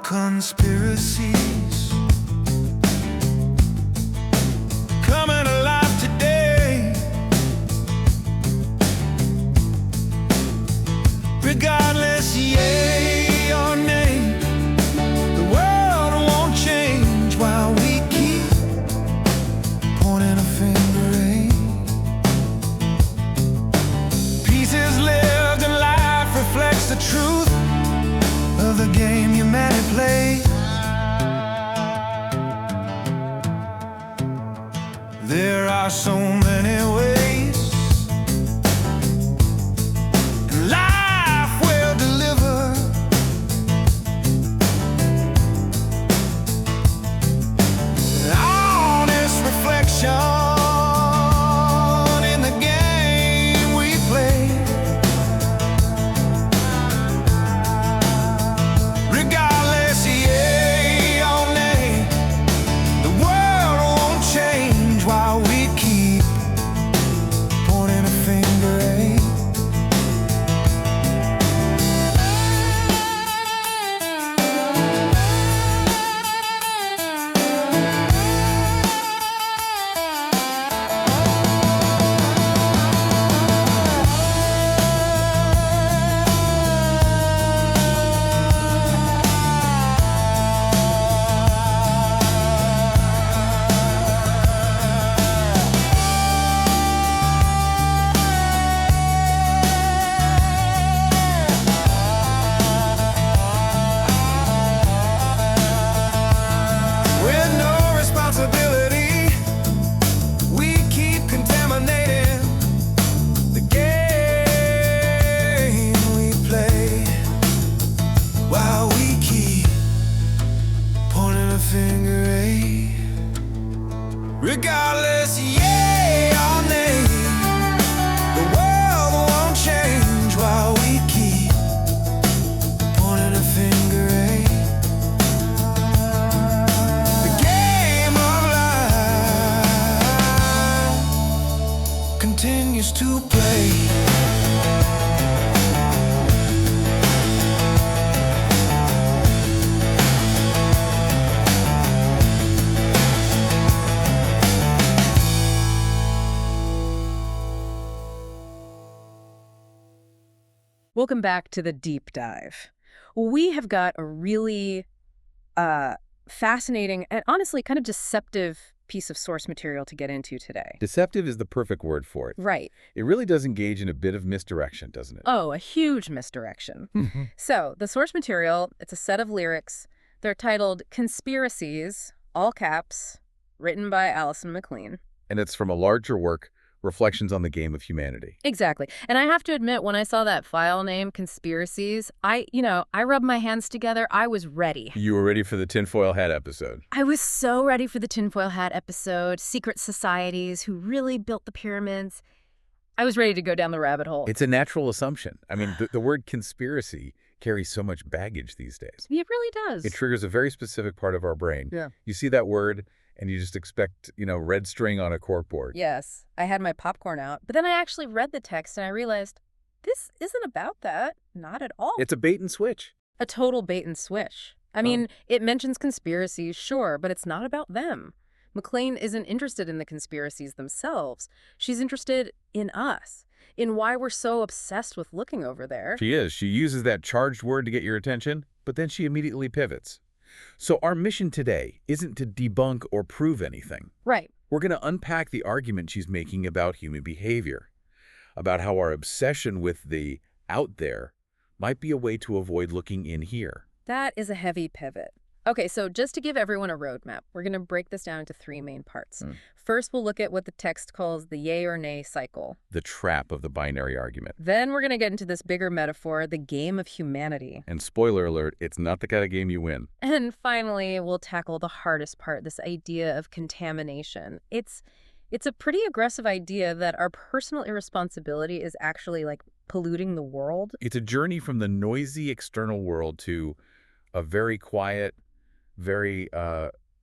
conspiracies coming alive today. Regardless, yay or nay, the world won't change while we keep pointing a finger, eh? Pieces lived and life reflects the truth of the game humanity plays. There are so many ways, and life will deliver. An honest reflection in the game we play. Regardless, yay or nay, the world won't change while we keep pointing a finger, eh? With no responsibility, we keep contaminating the game we play, while we keep pointing a finger, eh? Regardless, yay or nay, the world won't change while we keep pointing a finger, eh? The game of life continues to play. Welcome back to the deep dive. We have got a really fascinating and honestly kind of deceptive piece of source material to get into today. Deceptive is the perfect word for it. Right. It really does engage in a bit of misdirection, doesn't it? Oh, a huge misdirection. So the source material, it's a set of lyrics. They're titled Conspiracies, all caps, written by Alison McLean. And it's from a larger work, Reflections on the Game of Humanity. Exactly. And I have to admit, when I saw that file name, Conspiracies, I rubbed my hands together. I was ready. You were ready for the tinfoil hat episode. I was so ready for the tinfoil hat episode, secret societies, who really built the pyramids. I was ready to go down the rabbit hole. It's a natural assumption. I mean, the word conspiracy carries so much baggage these days. It really does. It triggers a very specific part of our brain. Yeah. You see that word, and you just expect, red string on a corkboard. Yes, I had my popcorn out. But then I actually read the text and I realized this isn't about that. Not at all. It's a bait and switch. A total bait and switch. I mean, it mentions conspiracies, sure, but it's not about them. McLean isn't interested in the conspiracies themselves. She's interested in us, in why we're so obsessed with looking over there. She is. She uses that charged word to get your attention, but then she immediately pivots. So our mission today isn't to debunk or prove anything. Right. We're going to unpack the argument she's making about human behavior, about how our obsession with the out there might be a way to avoid looking in here. That is a heavy pivot. Okay, so just to give everyone a roadmap, we're going to break this down into three main parts. First, we'll look at what the text calls the yay or nay cycle. The trap of the binary argument. Then we're going to get into this bigger metaphor, the game of humanity. And spoiler alert, it's not the kind of game you win. And finally, we'll tackle the hardest part, this idea of contamination. It's a pretty aggressive idea that our personal irresponsibility is actually like polluting the world. It's a journey from the noisy external world to a very quiet, very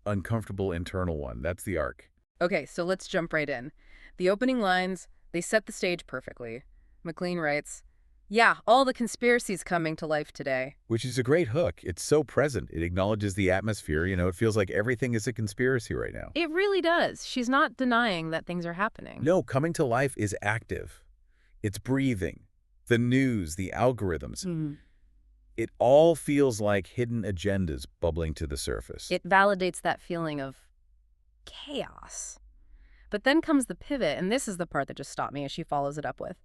uncomfortable internal one. That's the arc. Okay, so let's jump right in. The opening lines, they set the stage perfectly. McLean writes, Yeah, all the conspiracies coming to life today. Which is a great hook. It's so present. It acknowledges the atmosphere. It feels like everything is a conspiracy right now. It really does. She's not denying that things are happening. No, coming to life is active. It's breathing. The news, the algorithms. It all feels like hidden agendas bubbling to the surface. It validates that feeling of chaos. But then comes the pivot, and this is the part that just stopped me as she follows it up with.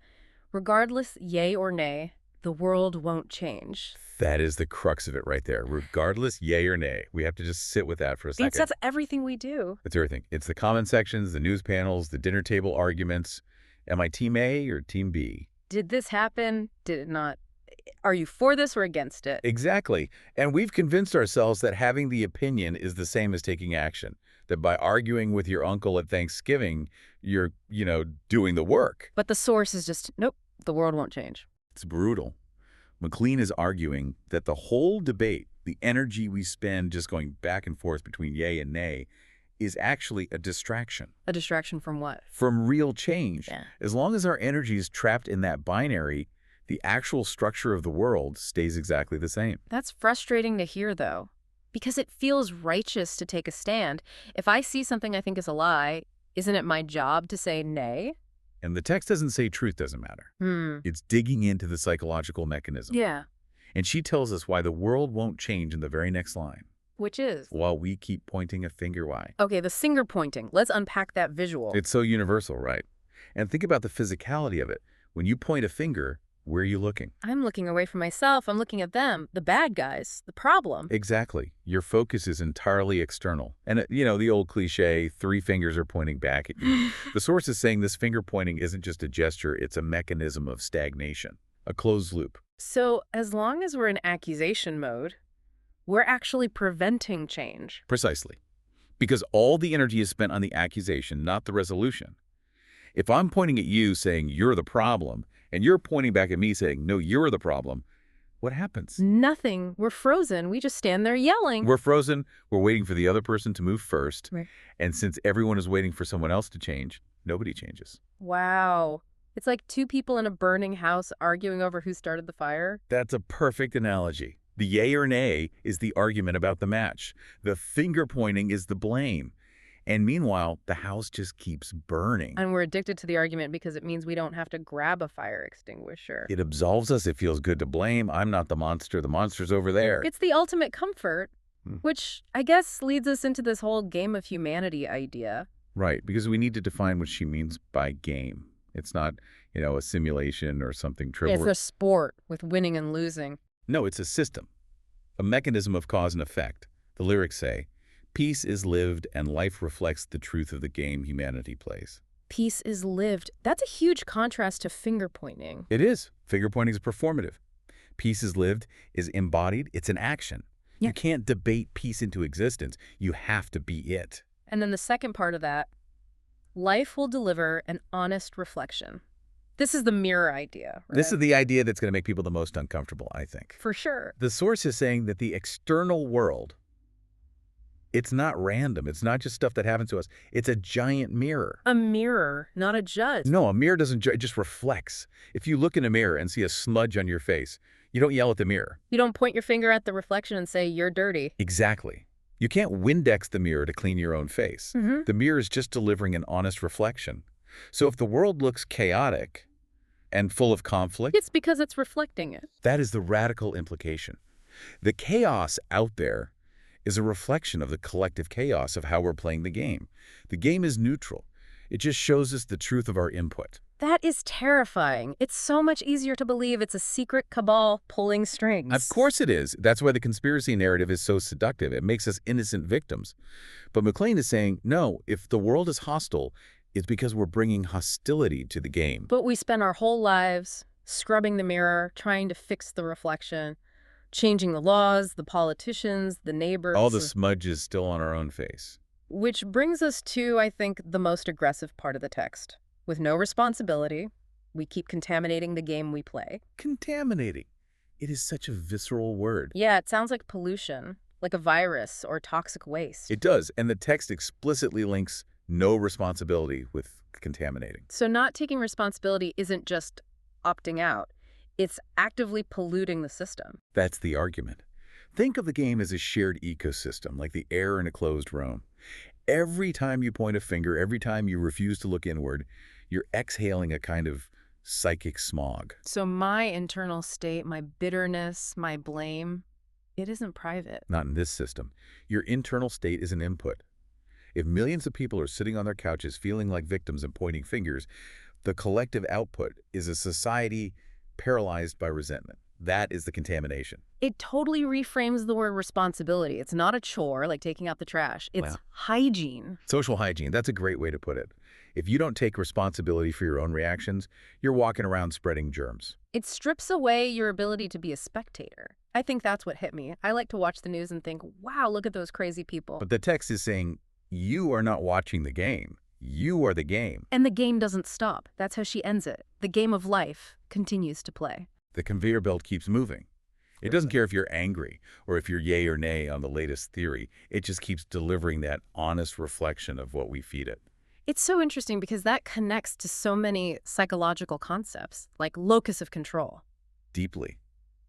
Regardless, yay or nay, the world won't change. That is the crux of it right there. Regardless, yay or nay. We have to just sit with that for a second. That's everything we do. It's everything. It's the comment sections, the news panels, the dinner table arguments. Am I team A or team B? Did this happen? Did it not? Are you for this or against it? Exactly. And we've convinced ourselves that having the opinion is the same as taking action. That by arguing with your uncle at Thanksgiving, you're, doing the work. But the source is just, nope, the world won't change. It's brutal. McLean is arguing that the whole debate, the energy we spend just going back and forth between yay and nay, is actually a distraction. A distraction from what? From real change. Yeah. As long as our energy is trapped in that binary, the actual structure of the world stays exactly the same. That's frustrating to hear, though, because it feels righteous to take a stand. If I see something I think is a lie, isn't it my job to say nay? And the text doesn't say truth doesn't matter. It's digging into the psychological mechanism. Yeah. And she tells us why the world won't change in the very next line. Which is? While we keep pointing a finger why. Okay, the finger pointing. Let's unpack that visual. It's so universal, right? And think about the physicality of it. When you point a finger, where are you looking? I'm looking away from myself. I'm looking at them, the bad guys, the problem. Exactly. Your focus is entirely external. And, the old cliche, 3 fingers are pointing back at you. The source is saying this finger pointing isn't just a gesture, it's a mechanism of stagnation, a closed loop. So as long as we're in accusation mode, we're actually preventing change. Precisely. Because all the energy is spent on the accusation, not the resolution. If I'm pointing at you saying you're the problem, and you're pointing back at me saying, no, you're the problem, what happens? Nothing. We're frozen. We just stand there yelling. We're frozen. We're waiting for the other person to move first. Right. And since everyone is waiting for someone else to change, nobody changes. Wow. It's like 2 people in a burning house arguing over who started the fire. That's a perfect analogy. The yay or nay is the argument about the match. The finger pointing is the blame. And meanwhile, the house just keeps burning. And we're addicted to the argument because it means we don't have to grab a fire extinguisher. It absolves us. It feels good to blame. I'm not the monster. The monster's over there. It's the ultimate comfort, which I guess leads us into this whole game of humanity idea. Right, because we need to define what she means by game. It's not, a simulation or something trivial. It's a sport with winning and losing. No, it's a system, a mechanism of cause and effect. The lyrics say, peace is lived and life reflects the truth of the game humanity plays. Peace is lived. That's a huge contrast to finger pointing. It is. Finger pointing is performative. Peace is lived is embodied. It's an action. Yeah. You can't debate peace into existence. You have to be it. And then the second part of that, life will deliver an honest reflection. This is the mirror idea, right? This is the idea that's going to make people the most uncomfortable, I think. For sure. The source is saying that the external world, it's not random. It's not just stuff that happens to us. It's a giant mirror. A mirror, not a judge. No, a mirror doesn't judge. It just reflects. If you look in a mirror and see a smudge on your face, you don't yell at the mirror. You don't point your finger at the reflection and say, you're dirty. Exactly. You can't Windex the mirror to clean your own face. The mirror is just delivering an honest reflection. So if the world looks chaotic and full of conflict, It's because it's reflecting it. that is the radical implication. The chaos out there is a reflection of the collective chaos of how we're playing the game. The game is neutral. It just shows us the truth of our input. That is terrifying. It's so much easier to believe it's a secret cabal pulling strings. Of course it is. That's why the conspiracy narrative is so seductive. It makes us innocent victims. But McLean is saying, no, if the world is hostile, it's because we're bringing hostility to the game. But we spend our whole lives scrubbing the mirror, trying to fix the reflection, changing the laws, the politicians, the neighbors. All the smudge is still on our own face. Which brings us to, I think, the most aggressive part of the text. With no responsibility, we keep contaminating the game we play. Contaminating. It is such a visceral word. Yeah, it sounds like pollution, like a virus or toxic waste. It does, and the text explicitly links no responsibility with contaminating. So not taking responsibility isn't just opting out. It's actively polluting the system. That's the argument. Think of the game as a shared ecosystem, like the air in a closed room. Every time you point a finger, every time you refuse to look inward, you're exhaling a kind of psychic smog. So my internal state, my bitterness, my blame, it isn't private. Not in this system. Your internal state is an input. If millions of people are sitting on their couches feeling like victims and pointing fingers, the collective output is a society paralyzed by resentment. That is the contamination. It totally reframes the word responsibility. It's not a chore like taking out the trash. It's Wow. hygiene. Social hygiene, that's a great way to put it. If you don't take responsibility for your own reactions, you're walking around spreading germs. It strips away your ability to be a spectator. I think that's what hit me. I like to watch the news and think, wow, look at those crazy people. But the text is saying, you are not watching the game. You are the game. And the game doesn't stop. That's how she ends it. The game of life continues to play. The conveyor belt keeps moving. It doesn't care if you're angry or if you're yay or nay on the latest theory. It just keeps delivering that honest reflection of what we feed it. It's so interesting because that connects to so many psychological concepts, like locus of control. Deeply.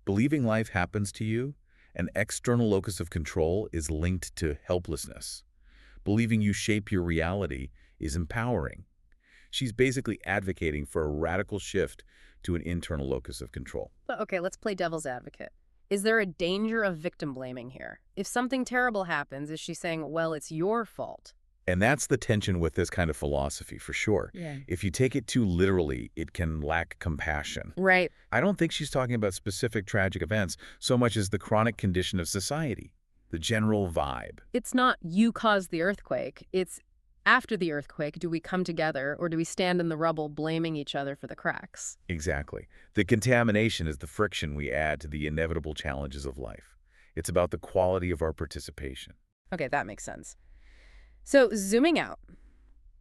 Believing life happens to you, an external locus of control is linked to helplessness. Believing you shape your reality is empowering. She's basically advocating for a radical shift to an internal locus of control. But okay, let's play devil's advocate. Is there a danger of victim blaming here? If something terrible happens, is she saying, well, it's your fault? And that's the tension with this kind of philosophy, for sure. Yeah. If you take it too literally, it can lack compassion. Right. I don't think she's talking about specific tragic events so much as the chronic condition of society, the general vibe. It's not you caused the earthquake. It's after the earthquake, do we come together or do we stand in the rubble blaming each other for the cracks? Exactly. The contamination is the friction we add to the inevitable challenges of life. It's about the quality of our participation. Okay, that makes sense. So zooming out,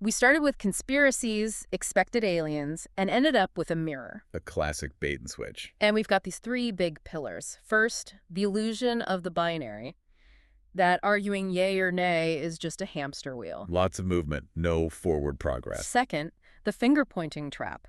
we started with conspiracies, expected aliens, and ended up with a mirror. A classic bait and switch. And we've got these three big pillars. First, the illusion of the binary, that arguing yay or nay is just a hamster wheel. Lots of movement, no forward progress. Second, the finger-pointing trap.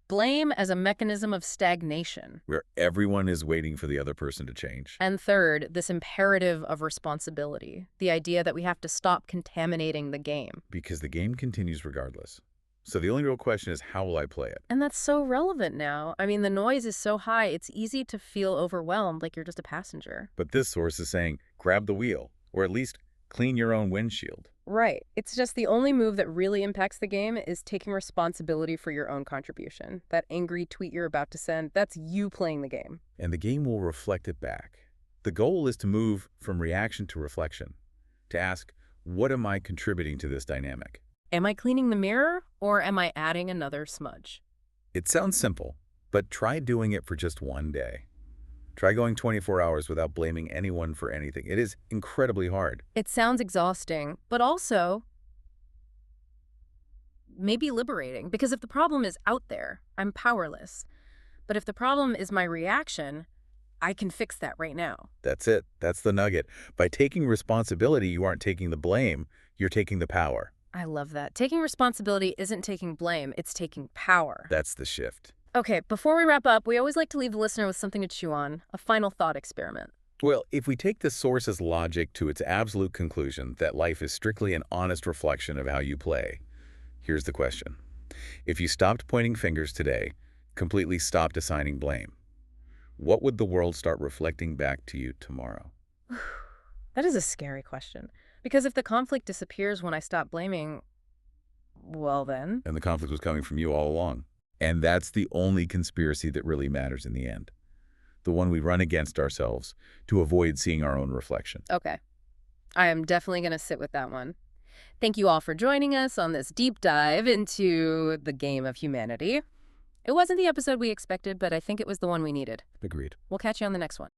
Blame as a mechanism of stagnation. Where everyone is waiting for the other person to change. And third, this imperative of responsibility, the idea that we have to stop contaminating the game. Because the game continues regardless. So the only real question is, how will I play it? And that's so relevant now. I mean, the noise is so high, it's easy to feel overwhelmed, like you're just a passenger. But this source is saying, grab the wheel, or at least clean your own windshield. Right. It's just the only move that really impacts the game is taking responsibility for your own contribution. That angry tweet you're about to send, that's you playing the game. And the game will reflect it back. The goal is to move from reaction to reflection, to ask, what am I contributing to this dynamic? Am I cleaning the mirror, or am I adding another smudge? It sounds simple, but try doing it for just one day. Try going 24 hours without blaming anyone for anything. It is incredibly hard. It sounds exhausting, but also maybe liberating, because if the problem is out there, I'm powerless. But if the problem is my reaction, I can fix that right now. That's it. That's the nugget. By taking responsibility, you aren't taking the blame, you're taking the power. I love that. Taking responsibility isn't taking blame, it's taking power. That's the shift. Okay, before we wrap up, we always like to leave the listener with something to chew on, a final thought experiment. Well, if we take the source's logic to its absolute conclusion that life is strictly an honest reflection of how you play, here's the question. If you stopped pointing fingers today, completely stopped assigning blame, what would the world start reflecting back to you tomorrow? That is a scary question. Because if the conflict disappears when I stop blaming, well then. And the conflict was coming from you all along. And that's the only conspiracy that really matters in the end. The one we run against ourselves to avoid seeing our own reflection. Okay. I am definitely going to sit with that one. Thank you all for joining us on this deep dive into the game of humanity. It wasn't the episode we expected, but I think it was the one we needed. Agreed. We'll catch you on the next one.